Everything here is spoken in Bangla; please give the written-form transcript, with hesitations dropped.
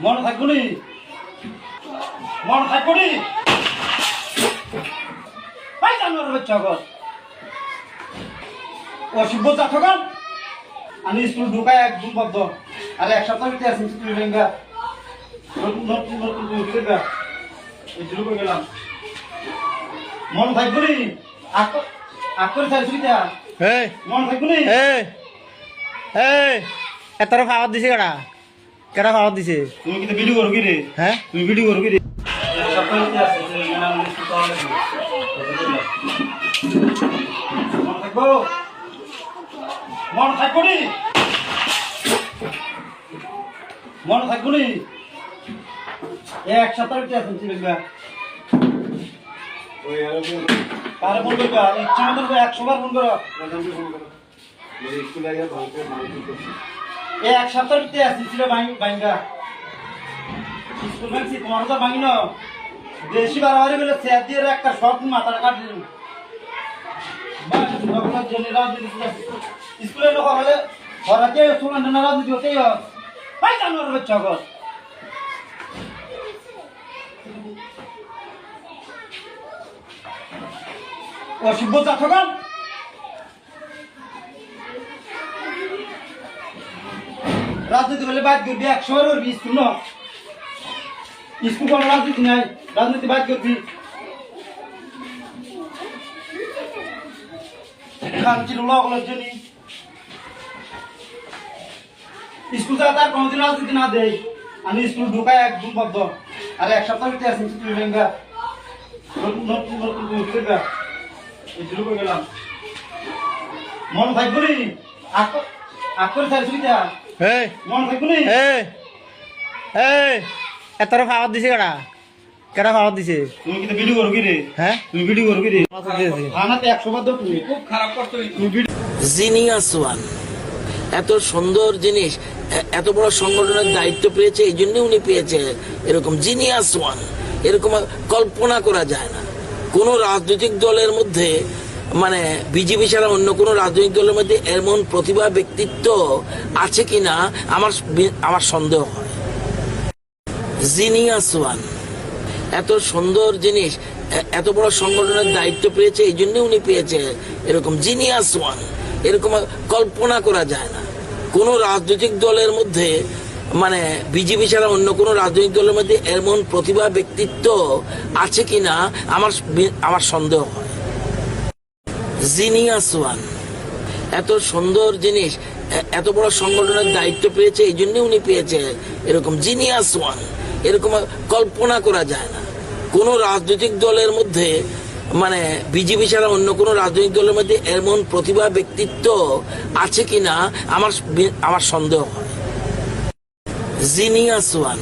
মনে থাকবনি মনে থাকবনি ভাই জানোয়ার বাচ্চা ঘর অসভ্য জাতকান আমি স্কুল ঢুকায় একদম বদ্ধ আর এক সপ্তাহ ভিতরে আছি স্কুল লেঙ্গা নতুন নতুন নতুন করবা এই শুরু করে গেলাম মনে থাকবনি করে চাইছি মনে থাকবনি এতটা খাবার দিছে কেটা খাবার দিছে তুমি কিন্তু ভিডিও করো কি রে হ্যাঁ তুমি ভিডিও করো কি রে সপ্তাহ ভিতরে আছি মনে থাকবো মনে থাকবনি মনে থাকবনি এক সপ্তাহ ভিতরে আছেন ছিলেন কারে ফোন করবা ইচ্ছা মতো 100 বার ফোন করো এক সপ্তাহ ভিতরে আছি ছিল বাইঙ্গা স্কুল ভাঙছি তোমার তো ভাঙি না বেশি বাড়াবাড়ি বলে চেয়ার দিয়ে একটা শর্ট মাথাটা কাট দিল স্কুলে লোক হলে ঘরাতে শুনেন না রাজনীতি হতেই হয় জানোয়ার বাচ্চা ঘর অসভ্য জাতকান রাজনীতি বলে বাদ করবি 100 বার করবি স্কুল না স্কুল কোনো রাজনীতি নাই রাজনীতি বাদ করবি খানচির লগলের জন্য স্কুল যা তার কোনোদিন রাজনীতি না দেয় আমি স্কুল ঢুকায় একদম বদ্ধ আর এক সপ্তাহ ভিতরে আছি স্কুল লেঙ্গা নতুন নতুন নতুন করবা এই শুরু করে গেলাম মনে থাকবনি করে চাইছি মনে থাকবনি এতটা খাবার দিছে কেটা খাবার দিছে তুমি কিন্তু ভিডিও করো কি রে হ্যাঁ তুমি ভিডিও করো কি রে থানাতে 100 বার দাও তুমি খুব খারাপ করছো তুমি জিনিয়াস ওয়ান এত সুন্দর জিনিস এত বড় সংগঠনের দায়িত্ব পেয়েছে এই জন্য উনি পেয়েছে এরকম জিনিয়াস ওয়ান এরকম কল্পনা করা যায় না কোন রাজনৈতিক দলের মধ্যে মানে বিজেপি ছাড়া অন্য কোন রাজনৈতিক দলের মধ্যে এমন প্রতিভা ব্যক্তিত্ব আছে কিনা আমার সন্দেহ হয় জিনিয়াস ওয়ান এত সুন্দর জিনিস এত বড় সংগঠনের দায়িত্ব পেয়েছে এই জন্য উনি পেয়েছে এরকম জিনিয়াস ওয়ান এরকম কল্পনা করা যায় না কোন রাজনৈতিক দলের মধ্যে মানে বিজেপি ছাড়া অন্য কোন রাজনৈতিক দলের মধ্যে এমন প্রতিভা ব্যক্তিত্ব আছে কিনা আমার সন্দেহ হয় জিনিয়াস ওয়ান এত সুন্দর জিনিস এত বড় সংগঠনের দায়িত্ব পেয়েছে এই জন্য উনি পেয়েছে এরকম জিনিয়াস ওয়ান এরকম কল্পনা করা যায় না কোন রাজনৈতিক দলের মধ্যে মানে বিজেপি ছাড়া অন্য কোন রাজনৈতিক দলের মধ্যে এমন প্রতিভা ব্যক্তিত্ব আছে কিনা আমার সন্দেহ হয় এত সুন্দর জিনিস এত বড় সংগঠনের দায়িত্ব পেয়েছে এই জন্য উনি পেয়েছে এরকম জিনিয়াস ওয়ান এরকম কল্পনা করা যায় না কোন রাজনৈতিক দলের মধ্যে মানে বিজেপি ছাড়া অন্য কোন রাজনৈতিক দলের মধ্যে এমন প্রতিভা ব্যক্তিত্ব আছে কিনা আমার সন্দেহ হয় জিনিয়াস ওয়ান